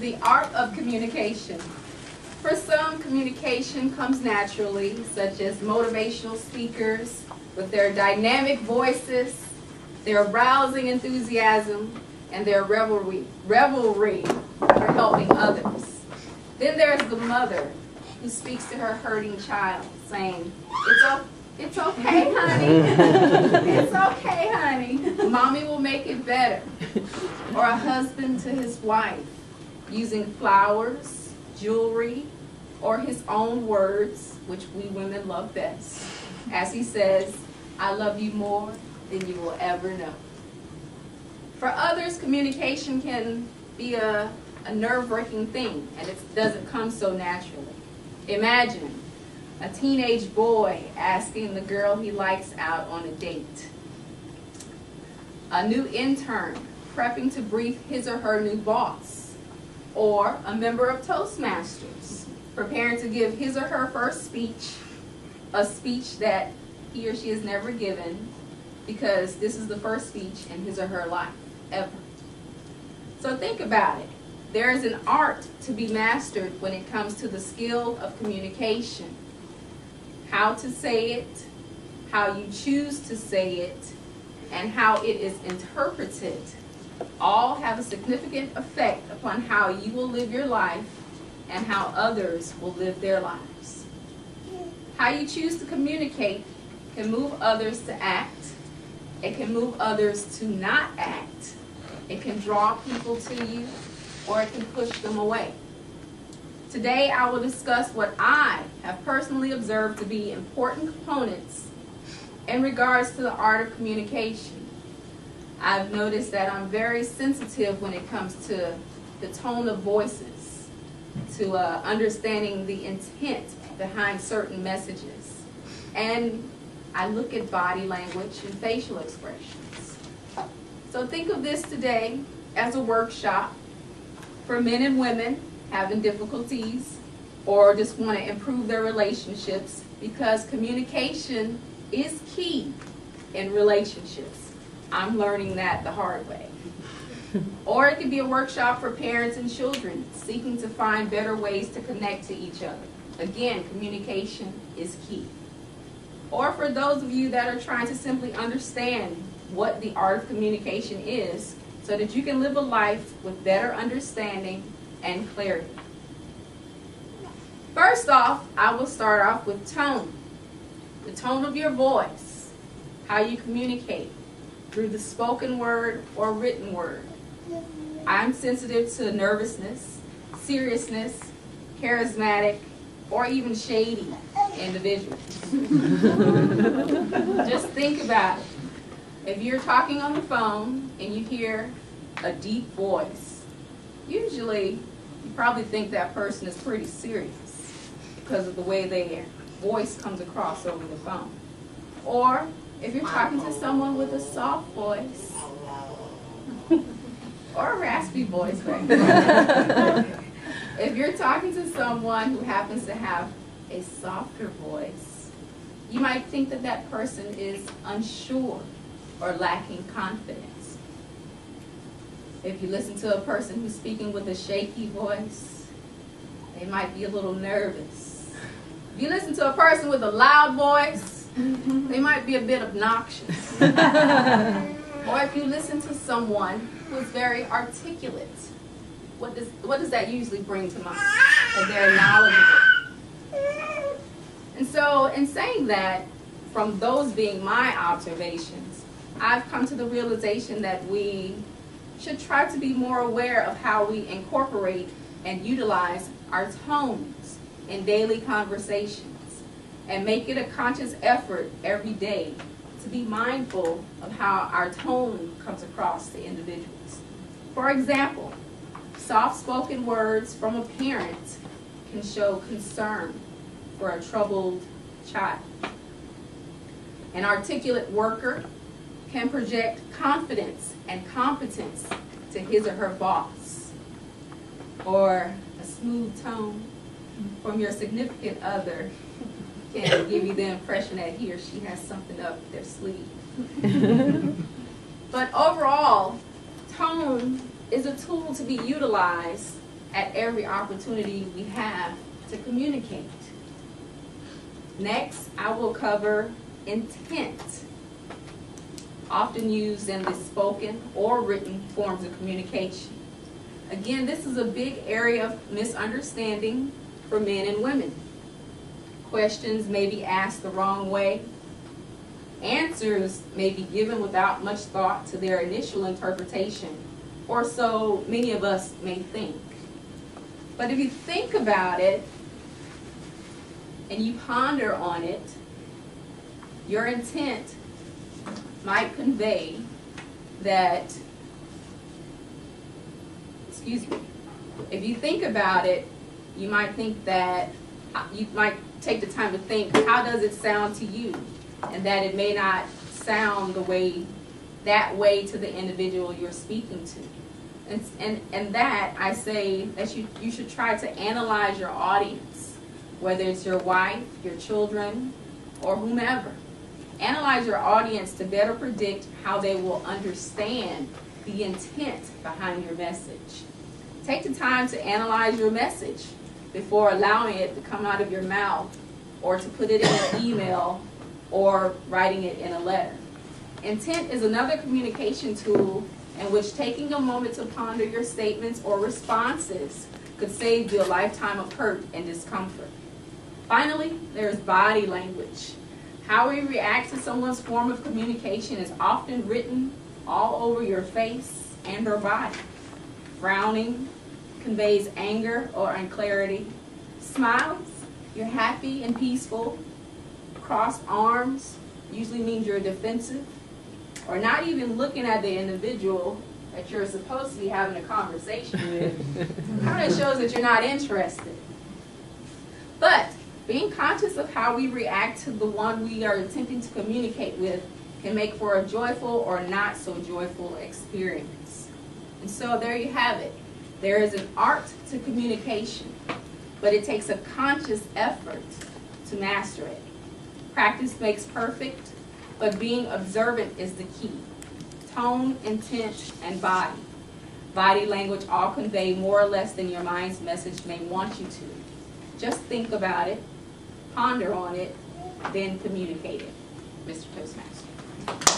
The art of communication. For some, communication comes naturally, such as motivational speakers with their dynamic voices, their rousing enthusiasm, and their revelry for helping others. Then there's the mother who speaks to her hurting child, saying, it's okay, honey. It's okay, honey. Mommy will make it better. Or a husband to his wife, using flowers, jewelry, or his own words, which we women love best, as he says, I love you more than you will ever know. For others, communication can be a nerve-wracking thing, and it doesn't come so naturally. Imagine a teenage boy asking the girl he likes out on a date. A new intern prepping to brief his or her new boss. Or a member of Toastmasters preparing to give his or her first speech, a speech that he or she has never given because this is the first speech in his or her life, ever. So think about it. There is an art to be mastered when it comes to the skill of communication. How to say it, how you choose to say it, and how it is interpreted all have a significant effect upon how you will live your life and how others will live their lives. How you choose to communicate can move others to act. It can move others to not act. It can draw people to you, or it can push them away. Today I will discuss what I have personally observed to be important components in regards to the art of communication. I've noticed that I'm very sensitive when it comes to the tone of voices, to understanding the intent behind certain messages. And I look at body language and facial expressions. So think of this today as a workshop for men and women having difficulties or just want to improve their relationships, because communication is key in relationships. I'm learning that the hard way. Or it could be a workshop for parents and children seeking to find better ways to connect to each other. Again, communication is key. Or for those of you that are trying to simply understand what the art of communication is so that you can live a life with better understanding and clarity. First off, I will start off with tone. The tone of your voice, how you communicate through the spoken word or written word. I'm sensitive to nervousness, seriousness, charismatic, or even shady individuals. Just think about it. If you're talking on the phone and you hear a deep voice, usually you probably think that person is pretty serious because of the way their voice comes across over the phone. Or if you're talking to someone with a soft voice, or a raspy voice, right? If you're talking to someone who happens to have a softer voice, you might think that that person is unsure or lacking confidence. If you listen to a person who's speaking with a shaky voice, they might be a little nervous. If you listen to a person with a loud voice, they might be a bit obnoxious. Or if you listen to someone who is very articulate, what does that usually bring to mind? That they're knowledgeable. And so in saying that, from those being my observations, I've come to the realization that we should try to be more aware of how we incorporate and utilize our tones in daily conversations, and make it a conscious effort every day to be mindful of how our tone comes across to individuals. For example, soft-spoken words from a parent can show concern for a troubled child. An articulate worker can project confidence and competence to his or her boss. Or a smooth tone from your significant other can give you the impression that he or she has something up their sleeve. But overall, tone is a tool to be utilized at every opportunity we have to communicate. Next, I will cover intent, often used in the spoken or written forms of communication. Again, this is a big area of misunderstanding for men and women. Questions may be asked the wrong way. Answers may be given without much thought to their initial interpretation, or so many of us may think. But if you think about it and you ponder on it, your intent might convey that, if you think about it, you might think that, you might take the time to think, how does it sound to you? And that it may not sound that way to the individual you're speaking to. And that, I say that you should try to analyze your audience, whether it's your wife, your children, or whomever. Analyze your audience to better predict how they will understand the intent behind your message. Take the time to analyze your message before allowing it to come out of your mouth, or to put it in an email, or writing it in a letter. Intent is another communication tool in which taking a moment to ponder your statements or responses could save you a lifetime of hurt and discomfort. Finally, there's body language. How we react to someone's form of communication is often written all over your face and or body. Frowning conveys anger or unclarity. Smiles, you're happy and peaceful. Crossed arms usually means you're defensive, or not even looking at the individual that you're supposed to be having a conversation with. Kind of shows that you're not interested. But being conscious of how we react to the one we are attempting to communicate with can make for a joyful or not so joyful experience. And so there you have it. There is an art to communication, but it takes a conscious effort to master it. Practice makes perfect, but being observant is the key. Tone, intent, and body. Body language all convey more or less than your mind's message may want you to. Just think about it, ponder on it, then communicate it. Mr. Toastmaster.